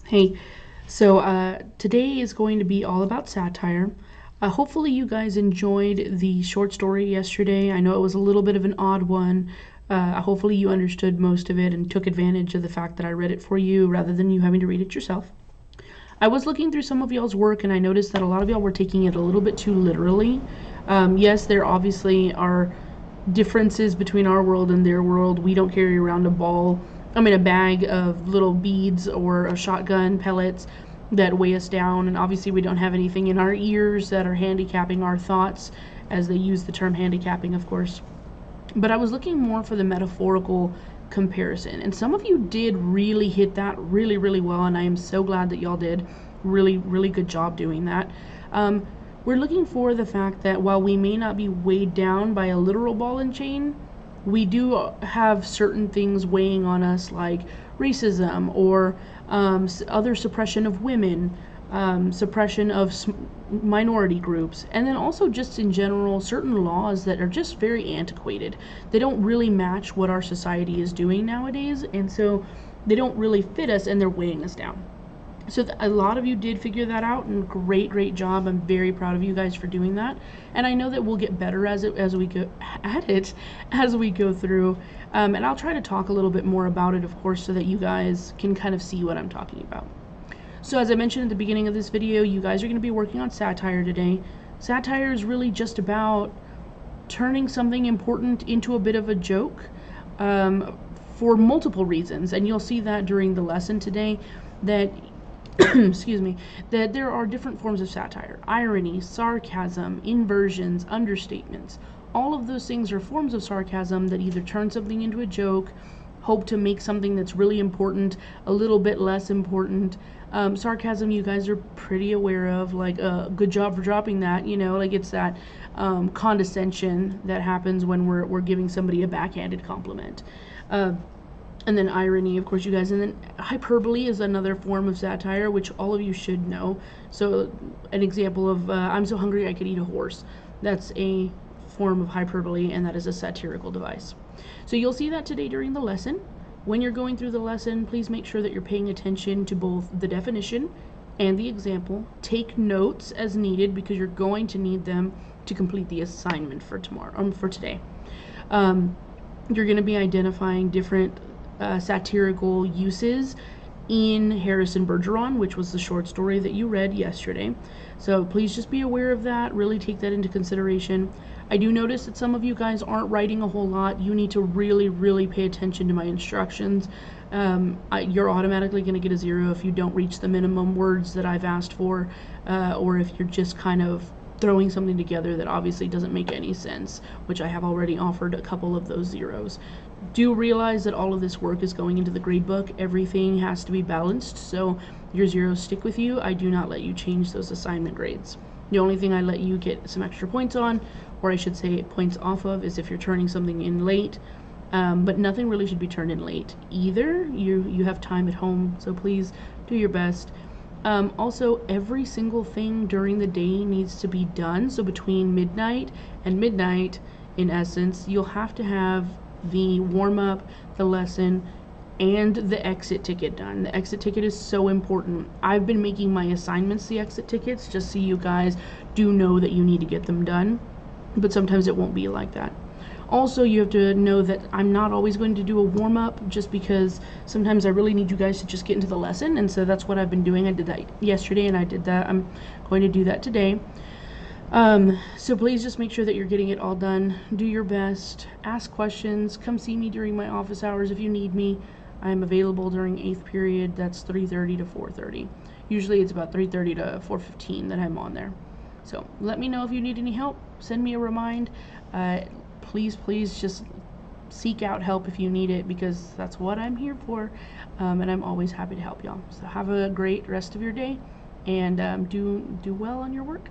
Hey, so today is going to be all about satire. Hopefully, you guys enjoyed the short story yesterday. I know it was a little bit of an odd one. Hopefully, you understood most of it and took advantage of the fact that I read it for you rather than you having to read it yourself. I was looking through some of y'all's work and I noticed that a lot of y'all were taking it a little bit too literally. Yes, there obviously are differences between our world and their world. We don't carry around a bag of little beads or a shotgun pellets that weigh us down. And obviously, we don't have anything in our ears that are handicapping our thoughts, as they use the term handicapping, of course. But I was looking more for the metaphorical comparison. And some of you did really hit that really, really well. And I am so glad that y'all did really, really good job doing that. We're looking for the fact that while we may not be weighed down by a literal ball and chain, we do have certain things weighing on us, like racism or other suppression of women, suppression of minority groups, and then also just in general certain laws that are just very antiquated. They don't really match what our society is doing nowadays, and so they don't really fit us and they're weighing us down. So a lot of you did figure that out, and great job. I'm very proud of you guys for doing that, and I know that we'll get better as we go at it as we go through. And I'll try to talk a little bit more about it, of course, so that you guys can kind of see what I'm talking about. So as I mentioned at the beginning of this video, you guys are going to be working on satire today. Satire is really just about turning something important into a bit of a joke, for multiple reasons, and you'll see that during the lesson today that excuse me, that there are different forms of satire: irony, sarcasm, inversions, understatements. All of those things are forms of sarcasm that either turn something into a joke, hope to make something that's really important a little bit less important. Sarcasm, you guys are pretty aware of, like, good job for dropping that, like it's that condescension that happens when we're giving somebody a backhanded compliment. And then irony, of course, you guys. And then hyperbole is another form of satire, which all of you should know. So an example of I'm so hungry I could eat a horse. That's a form of hyperbole, and that is a satirical device. So you'll see that today during the lesson. When you're going through the lesson, please make sure that you're paying attention to both the definition and the example. Take notes as needed because you're going to need them to complete the assignment for today. You're going to be identifying different satirical uses in Harrison Bergeron, which was the short story that you read yesterday. So please just be aware of that. Really take that into consideration. I do notice that some of you guys aren't writing a whole lot. You need to really pay attention to my instructions. You're automatically going to get a 0 if you don't reach the minimum words that I've asked for, or if you're just kind of throwing something together that obviously doesn't make any sense, which I have already offered a couple of those 0s. Do realize that all of this work is going into the grade book. Everything has to be balanced, so your 0s stick with you. I do not let you change those assignment grades. The only thing I let you get some extra points on, or I should say points off of, is if you're turning something in late. But nothing really should be turned in late either. You have time at home, so please do your best. Also, every single thing during the day needs to be done. So between midnight and midnight, in essence, you'll have to have the warm-up, the lesson, and the exit ticket done. The exit ticket is so important. I've been making my assignments the exit tickets just so you guys do know that you need to get them done, but sometimes it won't be like that. Also, you have to know that I'm not always going to do a warm-up, just because sometimes I really need you guys to just get into the lesson, and so that's what I've been doing. I did that yesterday, and I did that. I'm going to do that today. So please just make sure that you're getting it all done. Do your best. Ask questions. Come see me during my office hours if you need me. I'm available during 8th period. That's 3:30 to 4:30. Usually it's about 3:30 to 4:15 that I'm on there. So let me know if you need any help. Send me a remind. Please just seek out help if you need it, because that's what I'm here for. And I'm always happy to help y'all. So have a great rest of your day, and do well on your work.